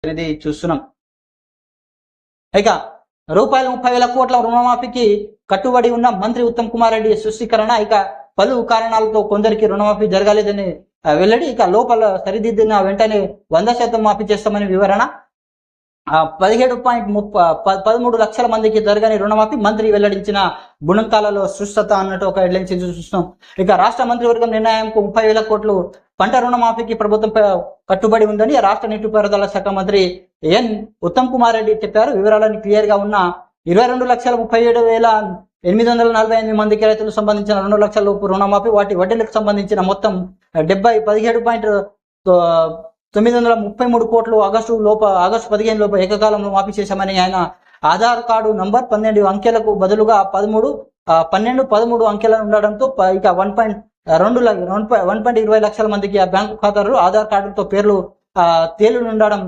అనేది చూస్తున్నాం. ఇక రూపాయల 30,000 కోట్ల రుణమాఫీకి కట్టుబడి ఉన్న మంత్రి ఉత్తమ్ కుమార్ రెడ్డి స్పష్టీకరణ. ఇక పలు కారణాలతో కొందరికి రుణమాఫీ జరగాలేదని వెల్లడి. ఇక లోపల సరిదిద్దిన వెంటనే 100% మాఫీ చేస్తామని వివరణ. 17.13 లక్షల మందికి జరగని రుణమాఫీ మంత్రి వెల్లడించిన గుణంకాలలో సృష్టత అన్నట్టు ఒక హెడ్లైన్స్ చూస్తున్నాం. ఇక రాష్ట్ర మంత్రివర్గం నిర్ణయంకు 30,000 కోట్లు పంట రుణమాఫీకి ప్రభుత్వం కట్టుబడి ఉందని రాష్ట్ర నీటిపారుదల శాఖ మంత్రి ఎన్ ఉత్తమ్ కుమార్ రెడ్డి చెప్పారు. వివరాలన్నీ క్లియర్ గా ఉన్న 22,37,848 మందికి రైతులకు సంబంధించిన 2 లక్షల లోపు రుణమాఫీ, వాటి వడ్డీలకు సంబంధించిన మొత్తం 17.933 కోట్లు ఆగస్టు 15 లోపు ఏకకాలంలో మాఫీ చేశామని ఆయన ఆధార్ కార్డు నంబర్ 12 అంకెలకు బదులుగా 13 అంకెలు ఉండడంతో ఇక 1.20 లక్షల మందికి ఆ బ్యాంకు ఖాతాలు ఆధార్ కార్డులతో పేర్లు తేలుండడం